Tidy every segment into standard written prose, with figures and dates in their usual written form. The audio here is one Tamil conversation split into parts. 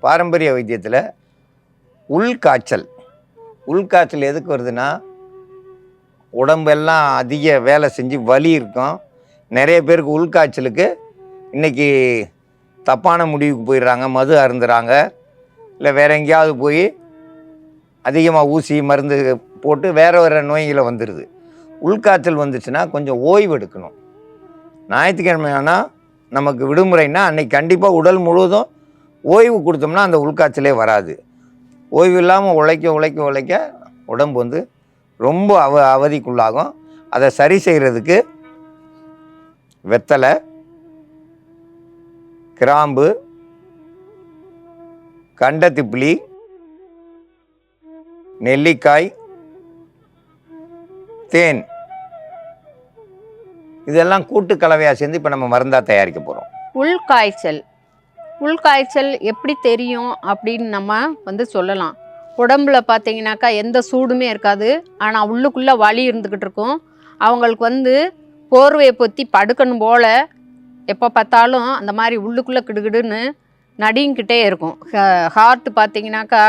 பாரம்பரிய வைத்தியத்தில் உள்காய்ச்சல் எதுக்கு வருதுன்னா, உடம்பெல்லாம் அதிக வேலை செஞ்சு வலி இருக்கும். நிறைய பேருக்கு உள்காய்ச்சலுக்கு இன்றைக்கி தப்பான முடிவுக்கு போயிடுறாங்க, மது அருந்துறாங்க, இல்லை வேற எங்கேயாவது போய் அதிகமாக ஊசி மருந்து போட்டு வேறு நோய்களை வந்துடுது. உள்காய்ச்சல் வந்துச்சுன்னா கொஞ்சம் ஓய்வு எடுக்கணும். ஞாயிற்றுக்கிழமை ஆனால் நமக்கு விடுமுறைன்னா அன்றைக்கி கண்டிப்பாக உடல் முழுவதும் ஓய்வு கொடுத்தோம்னா அந்த உள்காய்ச்சலே வராது. ஓய்வு இல்லாமல் உழைக்க உடம்பு வந்து ரொம்ப அவதிக்குள்ளாகும். அதை சரி செய்கிறதுக்கு வெத்தலை, கிராம்பு, கண்டத்திப்பிலி, நெல்லிக்காய், தேன் இதெல்லாம் கூட்டு கலவையாக சேர்ந்து இப்போ நம்ம மருந்தாக தயாரிக்க போகிறோம். உள்காய்ச்சல் எப்படி தெரியும் அப்படின்னு நம்ம வந்து சொல்லலாம். உடம்புல பார்த்தீங்கன்னாக்கா எந்த சூடுமே இருக்காது, ஆனால் உள்ளுக்குள்ளே வலி இருந்துக்கிட்டு இருக்கும். அவங்களுக்கு வந்து போர்வையை பொத்தி படுக்கணும் போல் எப்போ பார்த்தாலும் அந்த மாதிரி உள்ளுக்குள்ளே கிடுகிடுன்னு நடிங்கிட்டே இருக்கும். ஹார்ட் பார்த்தீங்கன்னாக்கா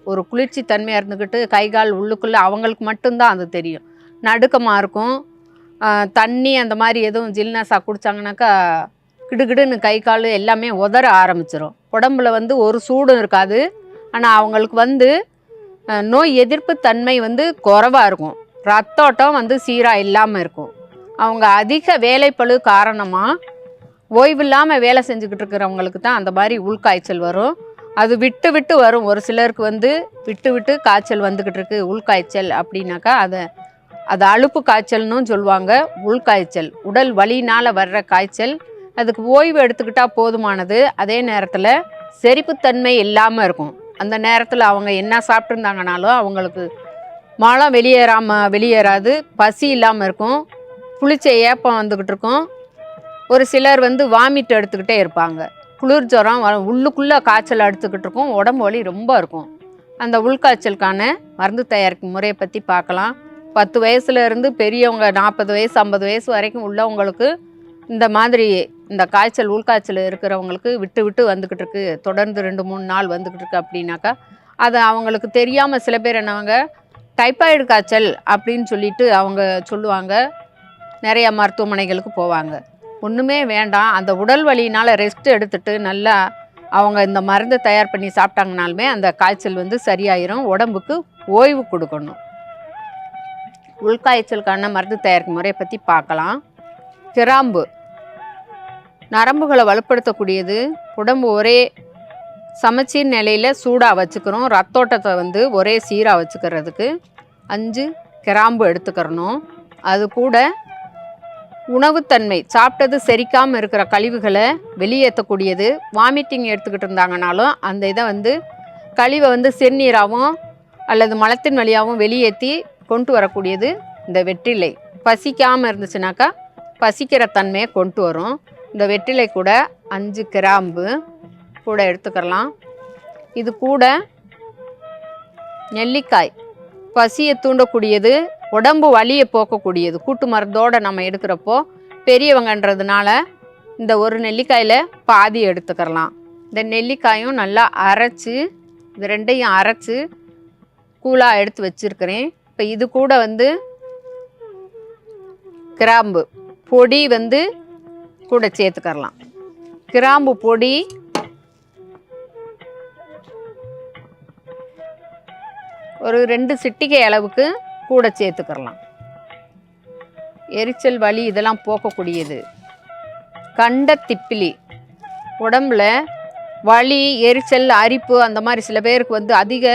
ஒரு குளிர்ச்சி தன்மையாக இருந்துக்கிட்டு கை கால் உள்ளுக்குள்ளே அவங்களுக்கு மட்டும்தான் அது தெரியும். நடுக்கமாக இருக்கும். தண்ணி அந்த மாதிரி எதுவும் ஜில்னஸாக குடித்தாங்கனாக்கா கிடுகிடுன்னு கை கால் எல்லாமே உதற ஆரம்பிச்சிடும். உடம்புல வந்து ஒரு சூடும் இருக்காது, ஆனால் அவங்களுக்கு வந்து நோய் எதிர்ப்பு தன்மை வந்து குறைவாக இருக்கும். ரத்தோட்டம் வந்து சீராக இல்லாமல் இருக்கும். அவங்க அதிக வேலைப்பளு காரணமாக ஓய்வு இல்லாமல் வேலை செஞ்சுக்கிட்டு இருக்கிறவங்களுக்கு தான் அந்த மாதிரி உள்காய்ச்சல் வரும். அது விட்டு விட்டு வரும். ஒரு சிலருக்கு வந்து விட்டு விட்டு காய்ச்சல் வந்துக்கிட்டு இருக்கு உள்காய்ச்சல் அப்படின்னாக்கா அது அலுப்பு காய்ச்சல்னு சொல்லுவாங்க. உள்காய்ச்சல் உடல் வலினால் வர்ற காய்ச்சல். அதுக்கு ஓய்வு எடுத்துக்கிட்டால் போதுமானது. அதே நேரத்தில் செரிப்புத்தன்மை இல்லாமல் இருக்கும். அந்த நேரத்தில் அவங்க என்ன சாப்பிட்ருந்தாங்கனாலும் அவங்களுக்கு மலம் வெளியேறாது, பசி இல்லாமல் இருக்கும், புளிச்ச ஏப்பம் வந்துக்கிட்டு இருக்கும். ஒரு சிலர் வந்து வாமிட் எடுத்துக்கிட்டே இருப்பாங்க. குளிர் ஜுரம் உள்ளுக்குள்ளே காய்ச்சல் எடுத்துக்கிட்டு இருக்கும். உடம்பு வலி ரொம்ப இருக்கும். அந்த உள்காய்ச்சலுக்கான மருந்து தயாரிக்கும் முறையை பற்றி பார்க்கலாம். 10 வயசுலேருந்து பெரியவங்க 40 வயசு 50 வயசு வரைக்கும் உள்ளவங்களுக்கு இந்த மாதிரி இந்த உள்காய்ச்சல் இருக்கிறவங்களுக்கு விட்டு விட்டு வந்துக்கிட்டு இருக்கு, தொடர்ந்து 2-3 நாள் வந்துக்கிட்டு இருக்கு அப்படின்னாக்கா அது அவங்களுக்கு தெரியாமல் சில பேர் என்னவாங்க டைப்பாய்டு காய்ச்சல் அப்படின்னு சொல்லிட்டு அவங்க சொல்லுவாங்க. நிறைய மருத்துவமனைகளுக்கு போவாங்க. ஒன்றுமே வேண்டாம், அந்த உடல் வலியினால் ரெஸ்ட் எடுத்துட்டு நல்லா அவங்க இந்த மருந்து தயார் பண்ணி சாப்பிட்டாங்கனாலுமே அந்த காய்ச்சல் வந்து சரியாயிரும். உடம்புக்கு ஓய்வு கொடுக்கணும். உள்காய்ச்சலுக்கான மருந்து தயாரிக்கும் முறையை பற்றி பார்க்கலாம். கிராம்பு நரம்புகளை வலுப்படுத்தக்கூடியது. உடம்பு ஒரே சமச்சீர் நிலையில் சூடாக வச்சுக்கிறோம். ரத்தோட்டத்தை வந்து ஒரே சீராக வச்சுக்கிறதுக்கு 5 கிராம்பு எடுத்துக்கிறணும். அது கூட உணவுத்தன்மை சாப்பிட்டது செரிக்காமல் இருக்கிற கழிவுகளை வெளியேற்றக்கூடியது. வாமிட்டிங் எடுத்துக்கிட்டு இருந்தாங்கனாலும் அந்த இதை வந்து கழிவை வந்து சிறுநீராகவும் அல்லது மலத்தின் வழியாகவும் வெளியேற்றி கொண்டு வரக்கூடியது இந்த வெற்றிலை. பசிக்காமல் இருந்துச்சுனாக்கா பசிக்கிற தன்மையை கொண்டு வரும். இந்த வெற்றிலை கூட 5 கிராம்பு கூட எடுத்துக்கலாம். இது கூட நெல்லிக்காய் பசியை தூண்டக்கூடியது, உடம்பு வலியை போக்கக்கூடியது. கூட்டு மருந்தோடு நம்ம எடுக்கிறப்போ பெரியவங்கன்றதுனால இந்த ஒரு நெல்லிக்காயில் பாதி எடுத்துக்கலாம். இந்த நெல்லிக்காயும் நல்லா அரைச்சி, இது ரெண்டையும் அரைச்சி கூழாக எடுத்து வச்சுருக்கிறேன். இப்போ இது கூட வந்து கிராம்பு பொடி வந்து கூட சேர்த்துக்கலாம். கிராம்பு பொடி ஒரு 2 சிட்டிகை அளவுக்கு கூட சேர்த்துக்கலாம். எரிச்சல் வலி இதெல்லாம் போக்கக்கூடியது. கண்டத்திப்பிலி உடம்புல வலி எரிச்சல் அரிப்பு அந்த மாதிரி சில பேருக்கு வந்து அதிக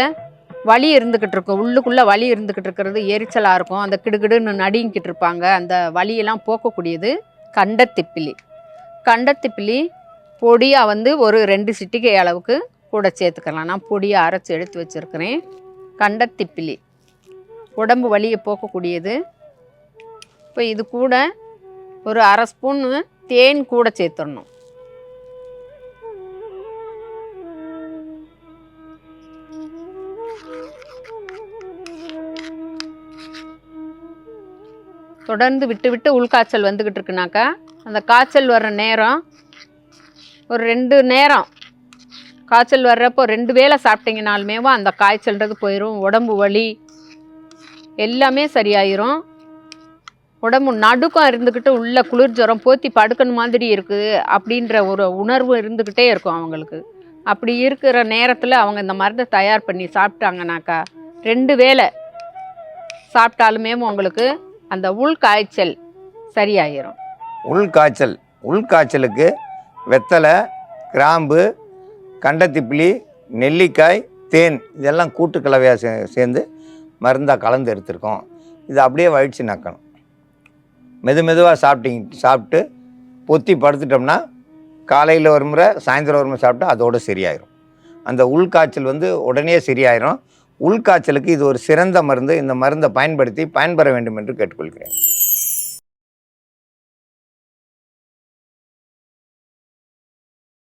வலி இருந்துக்கிட்டு இருக்கும். உள்ளுக்குள்ளே வலி இருந்துக்கிட்டு இருக்கிறது எரிச்சலாக இருக்கும். அந்த கிடுகிடுன்னு நடிங்கிட்டு இருப்பாங்க. அந்த வலியெல்லாம் போக்கக்கூடியது கண்டத்திப்பிலி பொடியாக வந்து ஒரு 2 சிட்டிகை அளவுக்கு கூட சேர்த்துக்கலாம். நான் பொடியாக அரைச்சி எடுத்து வச்சுருக்கிறேன். கண்டத்திப்பிலி உடம்பு வலியை போக்கக்கூடியது. இப்போ இது கூட ஒரு 1/2 ஸ்பூன் தேன் கூட சேர்த்துடணும். தொடர்ந்து விட்டு விட்டு உள்காய்ச்சல் வந்துக்கிட்டு இருக்குனாக்கா அந்த காய்ச்சல் வர்ற நேரம் ஒரு 2 நேரம் காய்ச்சல் வர்றப்போ 2 வேளை சாப்பிட்டீங்கனாலுமேவா அந்த காய்ச்சல்ன்றது போயிடும். உடம்பு வலி எல்லாமே சரியாயிரும். உடம்பு நடுக்கம் இருந்துக்கிட்டு உள்ள குளிர் ஜுரம் போத்தி படுக்கணும் மாதிரி இருக்குது அப்படின்ற ஒரு உணர்வு இருந்துக்கிட்டே இருக்கும் அவங்களுக்கு. அப்படி இருக்கிற நேரத்தில் அவங்க இந்த மருந்தை தயார் பண்ணி சாப்பிட்டாங்கனாக்கா 2 வேளை சாப்பிட்டாலுமே உங்களுக்கு அந்த உள்காய்ச்சல் சரியாயிரும். உள்காய்ச்சலுக்கு வெத்தலை, கிராம்பு, கண்டத்திப்பிலி, நெல்லிக்காய், தேன் இதெல்லாம் கூட்டு கலவையாக சேர்ந்து மருந்தாக கலந்து எடுத்துருக்கோம். இதை அப்படியே வழித்து நக்கணும். மெதுவாக சாப்பிட்டு பொத்தி படுத்துட்டோம்னா காலையில் ஒரு முறை சாயந்தரம் ஒரு முறை சாப்பிட்டா அதோடு சரியாயிரும். அந்த உள்காய்ச்சல் உடனே சரியாயிரும். உள்காய்ச்சலுக்கு இது ஒரு சிறந்த மருந்து. இந்த மருந்தை பயன்படுத்தி பயன்பெற வேண்டும் என்று கேட்டுக்கொள்கிறேன்.